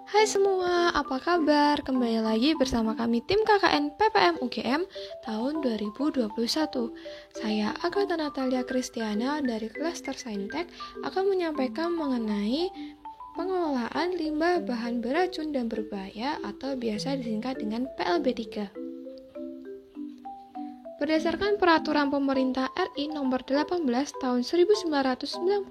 Hai semua, apa kabar? Kembali lagi bersama kami tim KKN PPM UGM tahun 2021. Saya Agatha Natalia Kristiana dari Cluster Saintek akan menyampaikan mengenai pengelolaan limbah bahan beracun dan berbahaya atau biasa disingkat dengan PLB3. Berdasarkan Peraturan Pemerintah RI Nomor 18 Tahun 1999,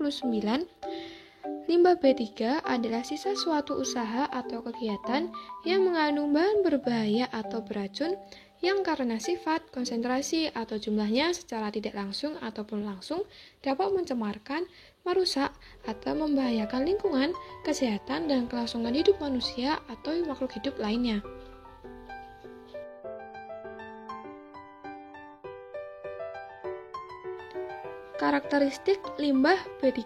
limbah B3 adalah sisa suatu usaha atau kegiatan yang mengandung bahan berbahaya atau beracun yang karena sifat, konsentrasi, atau jumlahnya secara tidak langsung ataupun langsung dapat mencemarkan, merusak, atau membahayakan lingkungan, kesehatan, dan kelangsungan hidup manusia atau makhluk hidup lainnya. Karakteristik limbah B3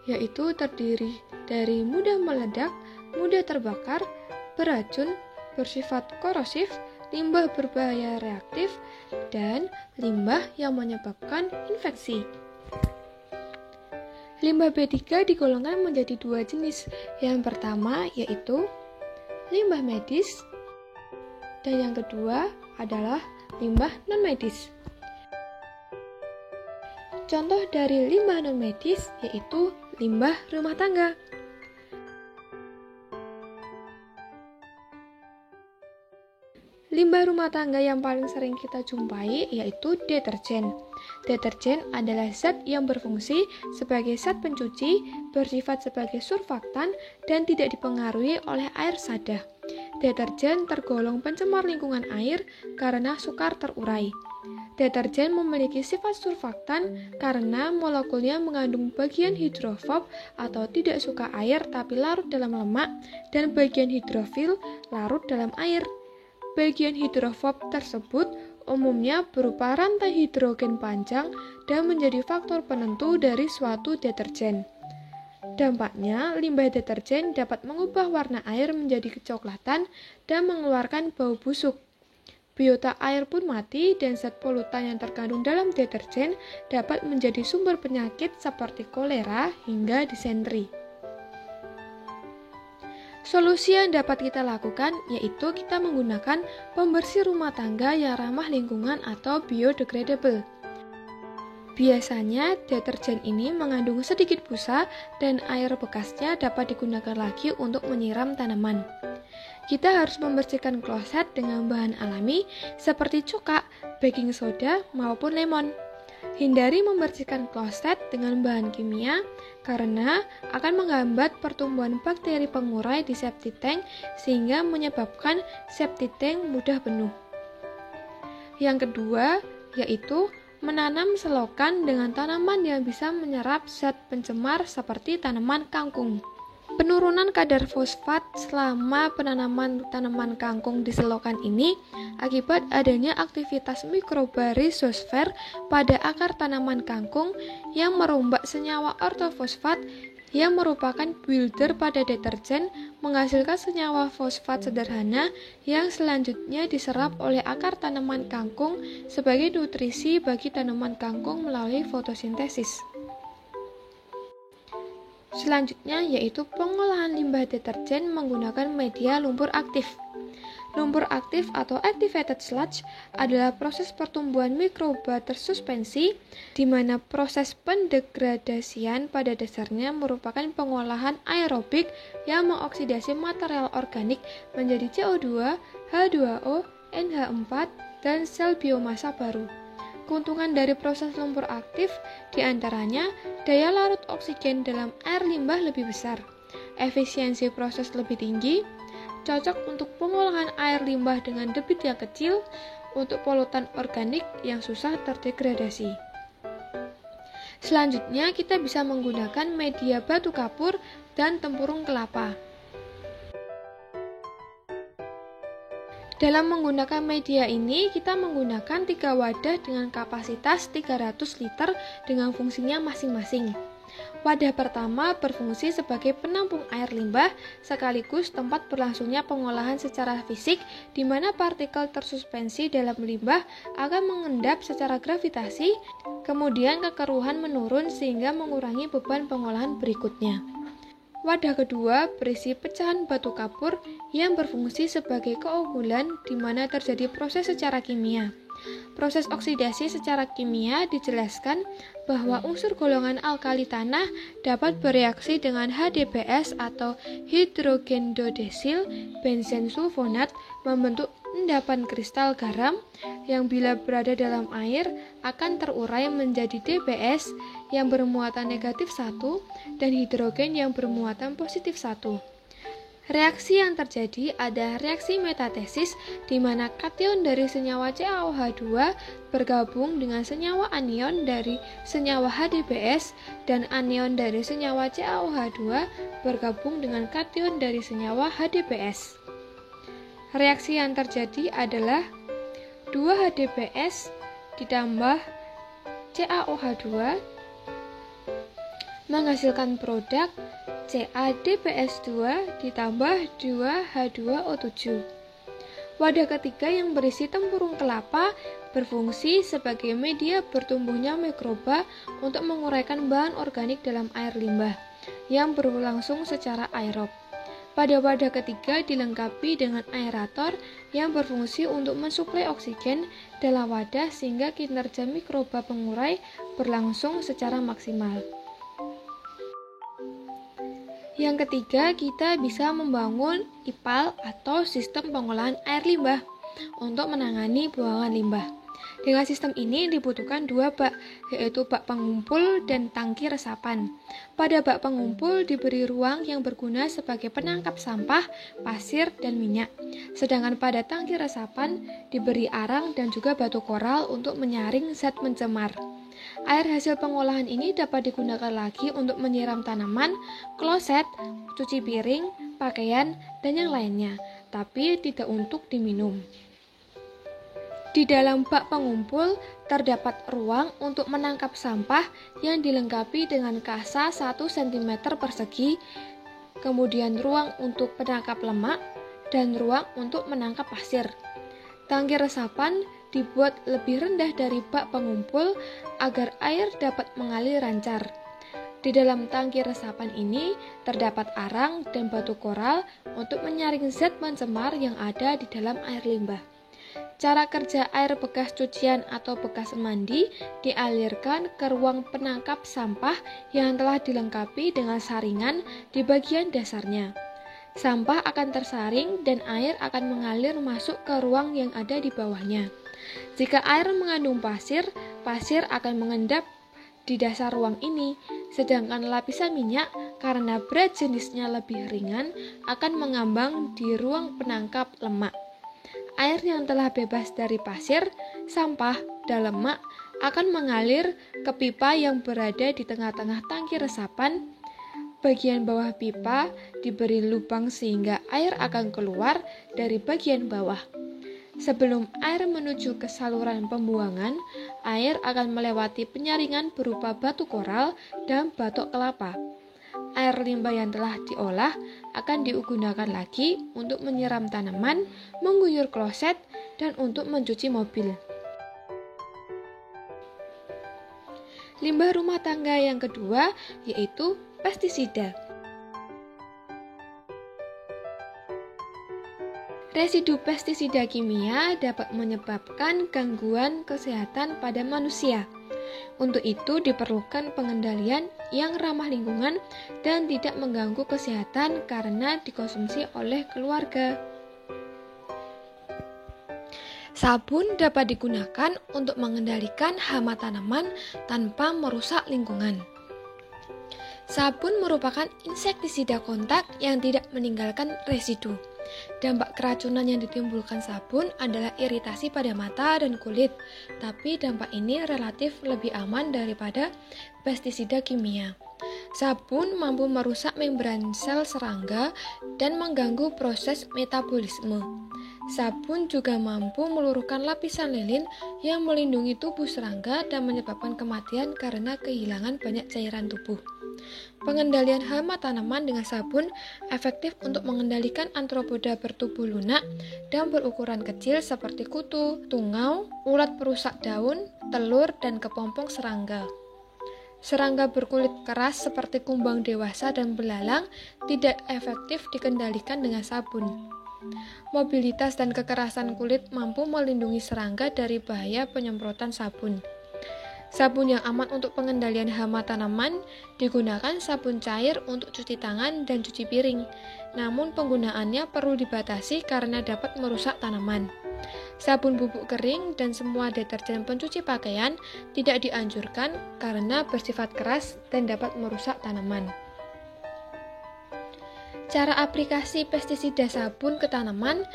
yaitu terdiri dari mudah meledak, mudah terbakar, beracun, bersifat korosif, limbah berbahaya reaktif, dan limbah yang menyebabkan infeksi. Limbah B3 digolongkan menjadi dua jenis. Yang pertama yaitu limbah medis, dan yang kedua adalah limbah non-medis. Contoh dari limbah non-medis yaitu limbah rumah tangga. Limbah rumah tangga yang paling sering kita jumpai yaitu deterjen. Deterjen adalah zat yang berfungsi sebagai zat pencuci, bersifat sebagai surfaktan, dan tidak dipengaruhi oleh air sadah. Deterjen tergolong pencemar lingkungan air karena sukar terurai. Deterjen memiliki sifat surfaktan karena molekulnya mengandung bagian hidrofob atau tidak suka air tapi larut dalam lemak, dan bagian hidrofil larut dalam air. Bagian hidrofob tersebut umumnya berupa rantai hidrogen panjang dan menjadi faktor penentu dari suatu deterjen. Dampaknya, limbah deterjen dapat mengubah warna air menjadi kecoklatan dan mengeluarkan bau busuk. Biota air pun mati dan zat polutan yang terkandung dalam deterjen dapat menjadi sumber penyakit seperti kolera hingga disenteri. Solusi yang dapat kita lakukan yaitu kita menggunakan pembersih rumah tangga yang ramah lingkungan atau biodegradable. Biasanya deterjen ini mengandung sedikit busa dan air bekasnya dapat digunakan lagi untuk menyiram tanaman. Kita harus membersihkan kloset dengan bahan alami seperti cuka, baking soda, maupun lemon. Hindari membersihkan kloset dengan bahan kimia karena akan menghambat pertumbuhan bakteri pengurai di septic tank sehingga menyebabkan septic tank mudah penuh. Yang kedua yaitu menanam selokan dengan tanaman yang bisa menyerap zat pencemar seperti tanaman kangkung. Penurunan kadar fosfat selama penanaman tanaman kangkung di selokan ini akibat adanya aktivitas mikroba rizosfer pada akar tanaman kangkung yang merombak senyawa ortofosfat yang merupakan builder pada deterjen, menghasilkan senyawa fosfat sederhana yang selanjutnya diserap oleh akar tanaman kangkung sebagai nutrisi bagi tanaman kangkung melalui fotosintesis. Selanjutnya yaitu pengolahan limbah deterjen menggunakan media lumpur aktif. Lumpur aktif atau activated sludge adalah proses pertumbuhan mikroba tersuspensi di mana proses pendegradasian pada dasarnya merupakan pengolahan aerobik yang mengoksidasi material organik menjadi CO2, H2O, NH4, dan sel biomasa baru. Keuntungan dari proses lumpur aktif diantaranya daya larut oksigen dalam air limbah lebih besar, efisiensi proses lebih tinggi, cocok untuk pengolahan air limbah dengan debit yang kecil, untuk polutan organik yang susah terdegradasi. Selanjutnya kita bisa menggunakan media batu kapur dan tempurung kelapa. Dalam menggunakan media ini, kita menggunakan 3 wadah dengan kapasitas 300 liter dengan fungsinya masing-masing. Wadah pertama berfungsi sebagai penampung air limbah sekaligus tempat berlangsungnya pengolahan secara fisik di mana partikel tersuspensi dalam limbah akan mengendap secara gravitasi, kemudian kekeruhan menurun sehingga mengurangi beban pengolahan berikutnya. Wadah kedua berisi pecahan batu kapur yang berfungsi sebagai keunggulan di mana terjadi proses secara kimia. Proses oksidasi secara kimia dijelaskan bahwa unsur golongan alkali tanah dapat bereaksi dengan HDPS atau hidrogendodesil benzensulfonat membentuk endapan kristal garam yang bila berada dalam air akan terurai menjadi DBS yang bermuatan negatif 1 dan hidrogen yang bermuatan positif 1. Reaksi yang terjadi adalah reaksi metatesis di mana kation dari senyawa CaOH2 bergabung dengan senyawa anion dari senyawa HDPS dan anion dari senyawa CaOH2 bergabung dengan kation dari senyawa HDPS. Reaksi yang terjadi adalah 2 HDPS ditambah CaOH2 menghasilkan produk CaDPS2 ditambah 2H2O7. Wadah ketiga yang berisi tempurung kelapa berfungsi sebagai media bertumbuhnya mikroba untuk menguraikan bahan organik dalam air limbah yang berlangsung secara aerob. Pada wadah ketiga dilengkapi dengan aerator yang berfungsi untuk mensuplai oksigen dalam wadah sehingga kinerja mikroba pengurai berlangsung secara maksimal. Yang ketiga, kita bisa membangun IPAL atau sistem pengolahan air limbah untuk menangani buangan limbah. Dengan sistem ini dibutuhkan 2 bak, yaitu bak pengumpul dan tangki resapan. Pada bak pengumpul diberi ruang yang berguna sebagai penangkap sampah, pasir, dan minyak. Sedangkan pada tangki resapan diberi arang dan juga batu koral untuk menyaring zat pencemar. Air hasil pengolahan ini dapat digunakan lagi untuk menyiram tanaman, kloset, cuci piring, pakaian, dan yang lainnya, tapi tidak untuk diminum. Di dalam bak pengumpul terdapat ruang untuk menangkap sampah yang dilengkapi dengan kasa 1 cm persegi, kemudian ruang untuk penangkap lemak, dan ruang untuk menangkap pasir. Tangki resapan dibuat lebih rendah dari bak pengumpul agar air dapat mengalir lancar. Di dalam tangki resapan ini terdapat arang dan batu koral untuk menyaring zat pencemar yang ada di dalam air limbah. Cara kerja air bekas cucian atau bekas mandi dialirkan ke ruang penangkap sampah yang telah dilengkapi dengan saringan di bagian dasarnya. Sampah akan tersaring dan air akan mengalir masuk ke ruang yang ada di bawahnya. Jika air mengandung pasir, pasir akan mengendap di dasar ruang ini, sedangkan lapisan minyak karena berat jenisnya lebih ringan akan mengambang di ruang penangkap lemak. Air yang telah bebas dari pasir, sampah, dan lemak akan mengalir ke pipa yang berada di tengah-tengah tangki resapan. Bagian bawah pipa diberi lubang sehingga air akan keluar dari bagian bawah. Sebelum air menuju ke saluran pembuangan, air akan melewati penyaringan berupa batu koral dan batok kelapa. Air limbah yang telah diolah akan digunakan lagi untuk menyiram tanaman, mengguyur kloset, dan untuk mencuci mobil. Limbah rumah tangga yang kedua yaitu pestisida. Residu pestisida kimia dapat menyebabkan gangguan kesehatan pada manusia. Untuk itu diperlukan pengendalian yang ramah lingkungan dan tidak mengganggu kesehatan karena dikonsumsi oleh keluarga. Sabun dapat digunakan untuk mengendalikan hama tanaman tanpa merusak lingkungan. Sabun merupakan insektisida kontak yang tidak meninggalkan residu. Dampak keracunan yang ditimbulkan sabun adalah iritasi pada mata dan kulit, tapi dampak ini relatif lebih aman daripada pestisida kimia. Sabun mampu merusak membran sel serangga dan mengganggu proses metabolisme. Sabun juga mampu meluruhkan lapisan lilin yang melindungi tubuh serangga dan menyebabkan kematian karena kehilangan banyak cairan tubuh. Pengendalian hama tanaman dengan sabun efektif untuk mengendalikan antropoda bertubuh lunak dan berukuran kecil seperti kutu, tungau, ulat perusak daun, telur, dan kepompong serangga. Serangga berkulit keras seperti kumbang dewasa dan belalang tidak efektif dikendalikan dengan sabun. Mobilitas dan kekerasan kulit mampu melindungi serangga dari bahaya penyemprotan sabun. Sabun yang aman untuk pengendalian hama tanaman digunakan sabun cair untuk cuci tangan dan cuci piring. Namun penggunaannya perlu dibatasi karena dapat merusak tanaman. Sabun bubuk kering dan semua deterjen pencuci pakaian tidak dianjurkan karena bersifat keras dan dapat merusak tanaman. Cara aplikasi pestisida sabun ke tanaman.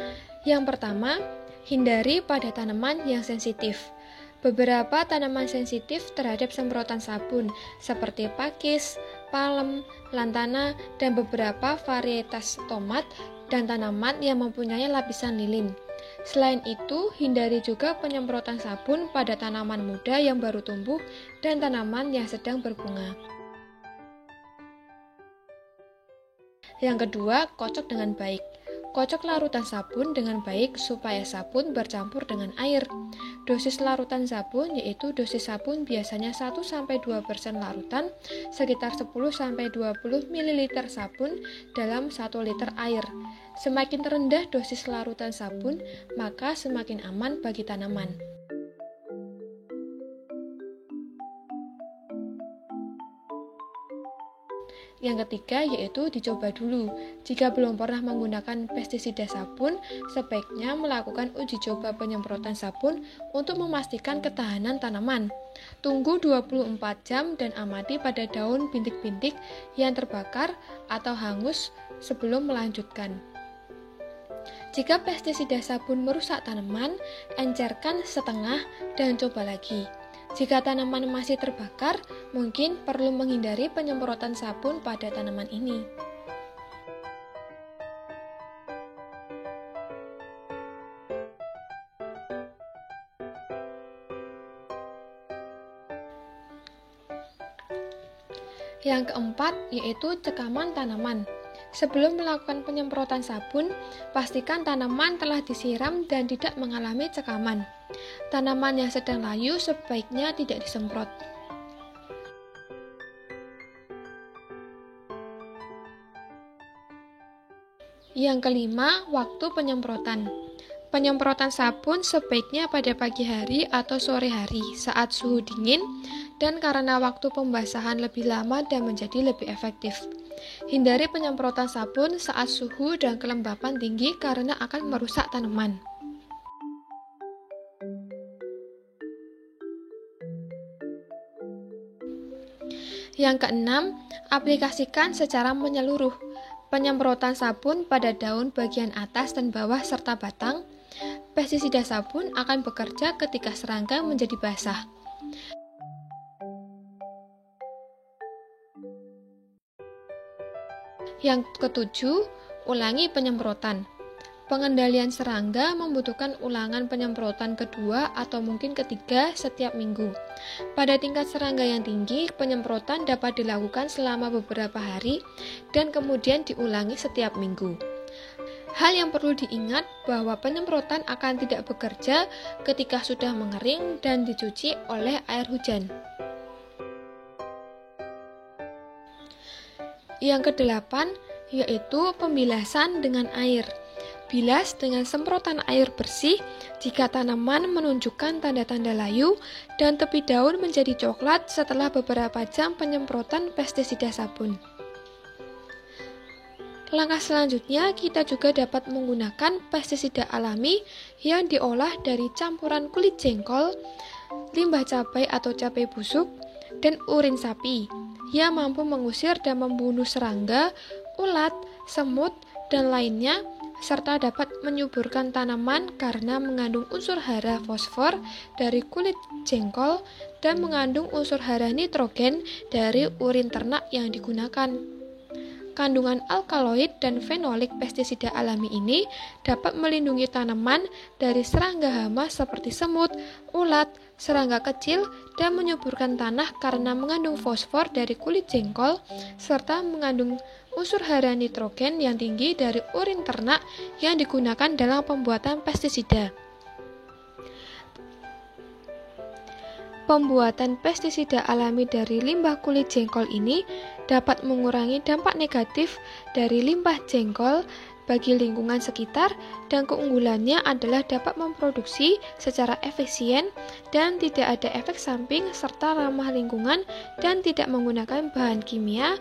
Yang pertama, hindari pada tanaman yang sensitif. Beberapa tanaman sensitif terhadap semprotan sabun seperti pakis, palem, lantana, dan beberapa varietas tomat dan tanaman yang mempunyai lapisan lilin. Selain itu, hindari juga penyemprotan sabun pada tanaman muda yang baru tumbuh dan tanaman yang sedang berbunga. Yang kedua, kocok dengan baik. Kocok larutan sabun dengan baik supaya sabun bercampur dengan air. Dosis larutan sabun yaitu dosis sabun biasanya 1-2% larutan, sekitar 10-20 ml sabun dalam 1 liter air. Semakin rendah dosis larutan sabun, maka semakin aman bagi tanaman. Yang ketiga yaitu dicoba dulu. Jika belum pernah menggunakan pestisida sabun, sebaiknya melakukan uji coba penyemprotan sabun untuk memastikan ketahanan tanaman. Tunggu 24 jam dan amati pada daun bintik-bintik yang terbakar atau hangus sebelum melanjutkan. Jika pestisida sabun merusak tanaman, encerkan setengah dan coba lagi. Jika tanaman masih terbakar, mungkin perlu menghindari penyemprotan sabun pada tanaman ini. Yang keempat, yaitu cekaman tanaman. Sebelum melakukan penyemprotan sabun, pastikan tanaman telah disiram dan tidak mengalami cekaman. Tanaman yang sedang layu sebaiknya tidak disemprot. Yang kelima, waktu penyemprotan. Penyemprotan sabun sebaiknya pada pagi hari atau sore hari saat suhu dingin dan karena waktu pembasahan lebih lama dan menjadi lebih efektif. Hindari penyemprotan sabun saat suhu dan kelembapan tinggi karena akan merusak tanaman. Yang keenam, aplikasikan secara menyeluruh. Penyemprotan sabun pada daun bagian atas dan bawah serta batang. Pestisida sabun akan bekerja ketika serangga menjadi basah. Yang ketujuh, ulangi penyemprotan. Pengendalian serangga membutuhkan ulangan penyemprotan kedua atau mungkin ketiga setiap minggu. Pada tingkat serangga yang tinggi, penyemprotan dapat dilakukan selama beberapa hari dan kemudian diulangi setiap minggu. Hal yang perlu diingat bahwa penyemprotan akan tidak bekerja ketika sudah mengering dan dicuci oleh air hujan. Yang kedelapan, yaitu pembilasan dengan air. Bilas dengan semprotan air bersih jika tanaman menunjukkan tanda-tanda layu dan tepi daun menjadi coklat setelah beberapa jam penyemprotan pestisida sabun. Langkah selanjutnya, kita juga dapat menggunakan pestisida alami yang diolah dari campuran kulit jengkol, limbah cabai atau cabai busuk, dan urin sapi yang mampu mengusir dan membunuh serangga, ulat, semut, dan lainnya, serta dapat menyuburkan tanaman karena mengandung unsur hara fosfor dari kulit jengkol dan mengandung unsur hara nitrogen dari urin ternak yang digunakan. Kandungan alkaloid dan fenolik pestisida alami ini dapat melindungi tanaman dari serangga hama seperti semut, ulat, serangga kecil, dan menyuburkan tanah karena mengandung fosfor dari kulit jengkol, serta mengandung unsur hara nitrogen yang tinggi dari urin ternak yang digunakan dalam pembuatan pestisida. Pembuatan pestisida alami dari limbah kulit jengkol ini dapat mengurangi dampak negatif dari limbah jengkol bagi lingkungan sekitar, dan keunggulannya adalah dapat memproduksi secara efisien dan tidak ada efek samping serta ramah lingkungan dan tidak menggunakan bahan kimia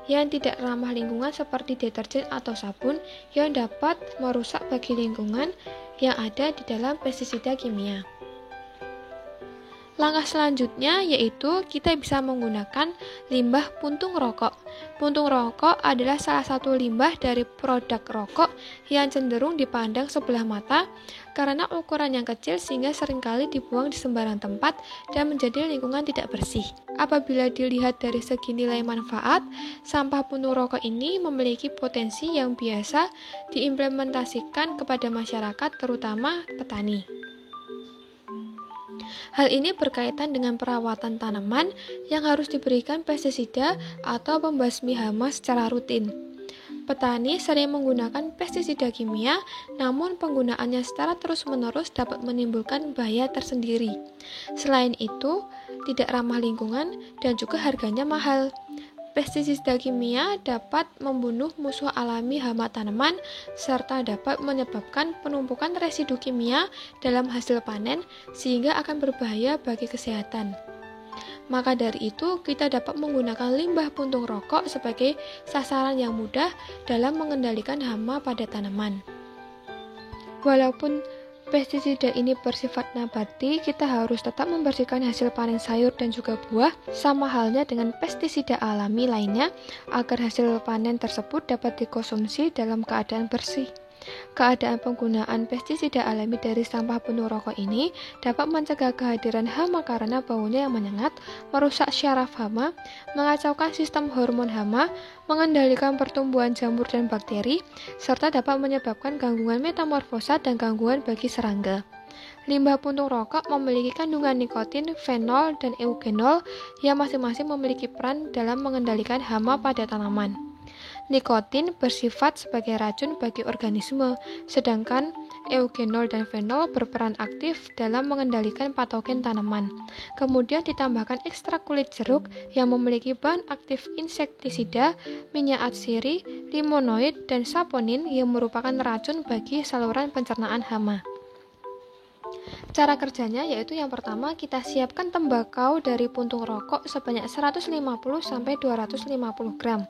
yang tidak ramah lingkungan seperti deterjen atau sabun yang dapat merusak bagi lingkungan yang ada di dalam pestisida kimia. Langkah selanjutnya yaitu kita bisa menggunakan limbah puntung rokok. Puntung rokok adalah salah satu limbah dari produk rokok yang cenderung dipandang sebelah mata karena ukuran yang kecil sehingga seringkali dibuang di sembarang tempat dan menjadi lingkungan tidak bersih. Apabila dilihat dari segi nilai manfaat, sampah puntung rokok ini memiliki potensi yang biasa diimplementasikan kepada masyarakat, terutama petani. Hal ini berkaitan dengan perawatan tanaman yang harus diberikan pestisida atau pembasmi hama secara rutin. Petani sering menggunakan pestisida kimia, namun penggunaannya secara terus-menerus dapat menimbulkan bahaya tersendiri. Selain itu, tidak ramah lingkungan dan juga harganya mahal. Pestisida kimia dapat membunuh musuh alami hama tanaman serta dapat menyebabkan penumpukan residu kimia dalam hasil panen sehingga akan berbahaya bagi kesehatan. Maka dari itu, kita dapat menggunakan limbah puntung rokok sebagai sasaran yang mudah dalam mengendalikan hama pada tanaman. Walaupun pestisida ini bersifat nabati, kita harus tetap membersihkan hasil panen sayur dan juga buah, sama halnya dengan pestisida alami lainnya, agar hasil panen tersebut dapat dikonsumsi dalam keadaan bersih. Keadaan penggunaan pestisida alami dari sampah puntung rokok ini dapat mencegah kehadiran hama karena baunya yang menyengat, merusak syaraf hama, mengacaukan sistem hormon hama, mengendalikan pertumbuhan jamur dan bakteri, serta dapat menyebabkan gangguan metamorfosa dan gangguan bagi serangga. Limbah puntung rokok memiliki kandungan nikotin, fenol, dan eugenol yang masing-masing memiliki peran dalam mengendalikan hama pada tanaman. Nikotin bersifat sebagai racun bagi organisme, sedangkan eugenol dan fenol berperan aktif dalam mengendalikan patogen tanaman. Kemudian ditambahkan ekstrak kulit jeruk yang memiliki bahan aktif insektisida, minyak atsiri, limonoid, dan saponin yang merupakan racun bagi saluran pencernaan hama. Cara kerjanya yaitu yang pertama, kita siapkan tembakau dari puntung rokok sebanyak 150-250 gram.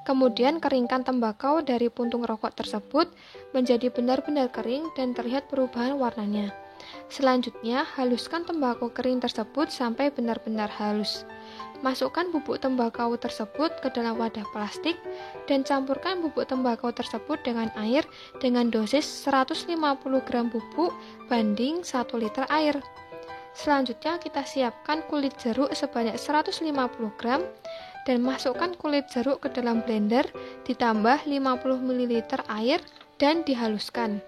Kemudian keringkan tembakau dari puntung rokok tersebut menjadi benar-benar kering dan terlihat perubahan warnanya. Selanjutnya, haluskan tembakau kering tersebut sampai benar-benar halus. Masukkan bubuk tembakau tersebut ke dalam wadah plastik dan campurkan bubuk tembakau tersebut dengan air dengan dosis 150 gram bubuk banding 1 liter air. Selanjutnya kita siapkan kulit jeruk sebanyak 150 gram dan masukkan kulit jeruk ke dalam blender ditambah 50 ml air dan dihaluskan.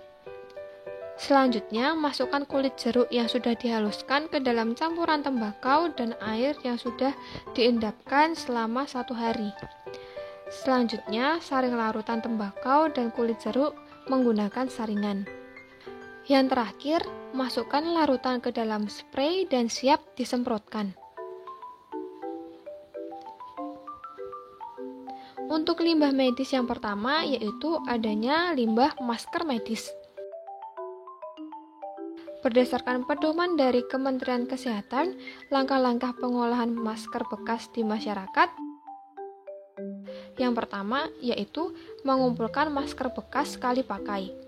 Selanjutnya, masukkan kulit jeruk yang sudah dihaluskan ke dalam campuran tembakau dan air yang sudah diendapkan selama 1 hari. Selanjutnya, saring larutan tembakau dan kulit jeruk menggunakan saringan. Yang terakhir, masukkan larutan ke dalam spray dan siap disemprotkan. Untuk limbah medis yang pertama yaitu adanya limbah masker medis. Berdasarkan pedoman dari Kementerian Kesehatan, langkah-langkah pengolahan masker bekas di masyarakat. Yang pertama yaitu mengumpulkan masker bekas sekali pakai.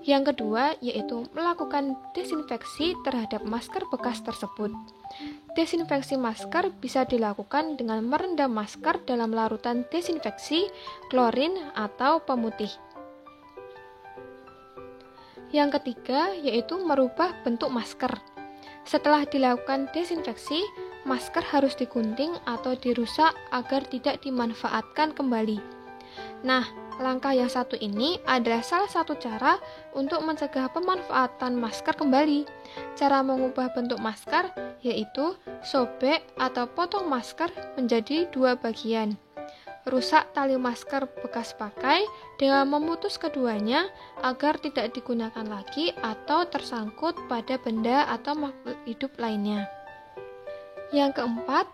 Yang kedua yaitu melakukan desinfeksi terhadap masker bekas tersebut. Desinfeksi masker bisa dilakukan dengan merendam masker dalam larutan desinfeksi, klorin, atau pemutih. Yang ketiga yaitu merubah bentuk masker. Setelah dilakukan desinfeksi, masker harus digunting atau dirusak agar tidak dimanfaatkan kembali. Nah, langkah yang satu ini adalah salah satu cara untuk mencegah pemanfaatan masker kembali. Cara mengubah bentuk masker yaitu sobek atau potong masker menjadi 2 bagian. rusak tali masker bekas pakai dengan memutus keduanya agar tidak digunakan lagi atau tersangkut pada benda atau makhluk hidup lainnya. Yang keempat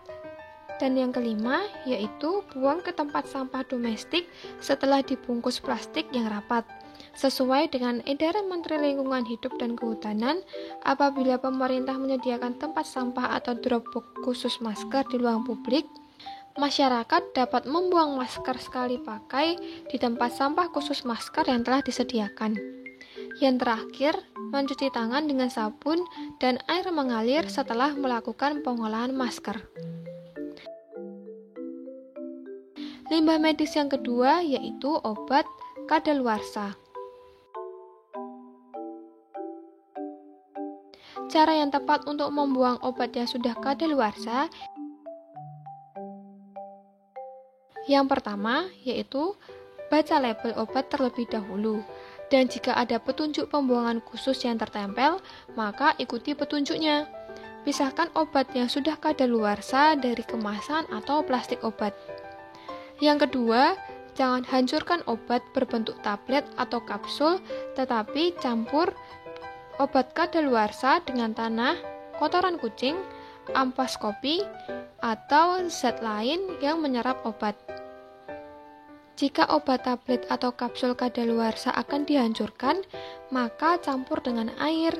dan yang kelima yaitu buang ke tempat sampah domestik setelah dibungkus plastik yang rapat. Sesuai dengan edaran Menteri Lingkungan Hidup dan Kehutanan, apabila pemerintah menyediakan tempat sampah atau drop box khusus masker di ruang publik, masyarakat dapat membuang masker sekali pakai di tempat sampah khusus masker yang telah disediakan. Yang terakhir, mencuci tangan dengan sabun dan air mengalir setelah melakukan pengolahan masker. Limbah medis yang kedua yaitu obat kadaluarsa. Cara yang tepat untuk membuang obat yang sudah kadaluarsa yang pertama yaitu baca label obat terlebih dahulu, dan jika ada petunjuk pembuangan khusus yang tertempel, maka ikuti petunjuknya. Pisahkan obat yang sudah kadaluarsa dari kemasan atau plastik obat. Yang kedua, jangan hancurkan obat berbentuk tablet atau kapsul, tetapi campur obat kadaluarsa dengan tanah, kotoran kucing, ampas kopi, atau zat lain yang menyerap obat. Jika obat tablet atau kapsul kadaluarsa akan dihancurkan, maka campur dengan air,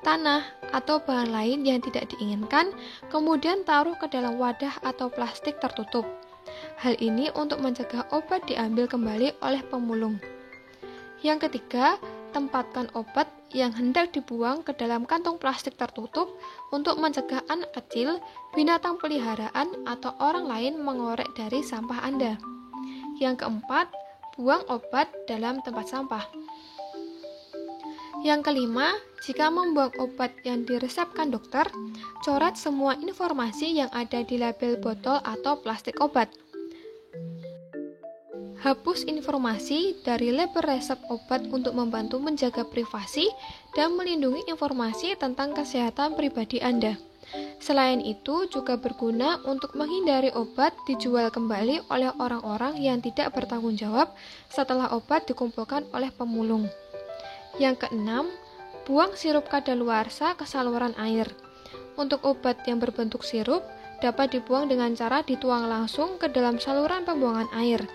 tanah, atau bahan lain yang tidak diinginkan, kemudian taruh ke dalam wadah atau plastik tertutup. Hal ini untuk mencegah obat diambil kembali oleh pemulung. Yang ketiga, tempatkan obat yang hendak dibuang ke dalam kantong plastik tertutup untuk mencegah anak kecil, binatang peliharaan, atau orang lain mengorek dari sampah Anda. Yang keempat, buang obat dalam tempat sampah. Yang kelima, jika membuang obat yang diresepkan dokter, coret semua informasi yang ada di label botol atau plastik obat. Hapus informasi dari label resep obat untuk membantu menjaga privasi dan melindungi informasi tentang kesehatan pribadi Anda. Selain itu, juga berguna untuk menghindari obat dijual kembali oleh orang-orang yang tidak bertanggung jawab setelah obat dikumpulkan oleh pemulung. Yang keenam, buang sirup kadaluarsa ke saluran air. Untuk obat yang berbentuk sirup, dapat dibuang dengan cara dituang langsung ke dalam saluran pembuangan air.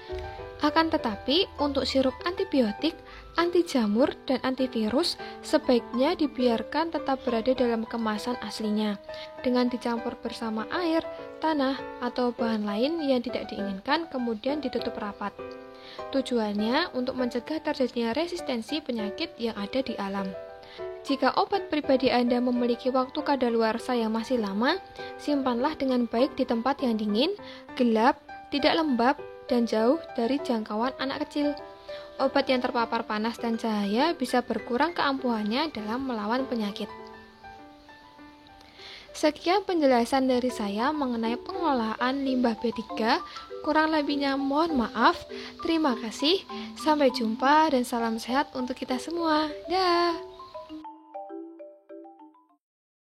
Akan tetapi, untuk sirup antibiotik, anti jamur, dan antivirus sebaiknya dibiarkan tetap berada dalam kemasan aslinya, dengan dicampur bersama air, tanah, atau bahan lain yang tidak diinginkan, kemudian ditutup rapat. Tujuannya untuk mencegah terjadinya resistensi penyakit yang ada di alam. Jika obat pribadi Anda memiliki waktu kadaluarsa yang masih lama, simpanlah dengan baik di tempat yang dingin, gelap, tidak lembab, dan jauh dari jangkauan anak kecil. Obat yang terpapar panas dan cahaya bisa berkurang keampuhannya dalam melawan penyakit. Sekian penjelasan dari saya mengenai pengelolaan limbah B3. Kurang lebihnya mohon maaf. Terima kasih. Sampai jumpa dan salam sehat untuk kita semua. Dah.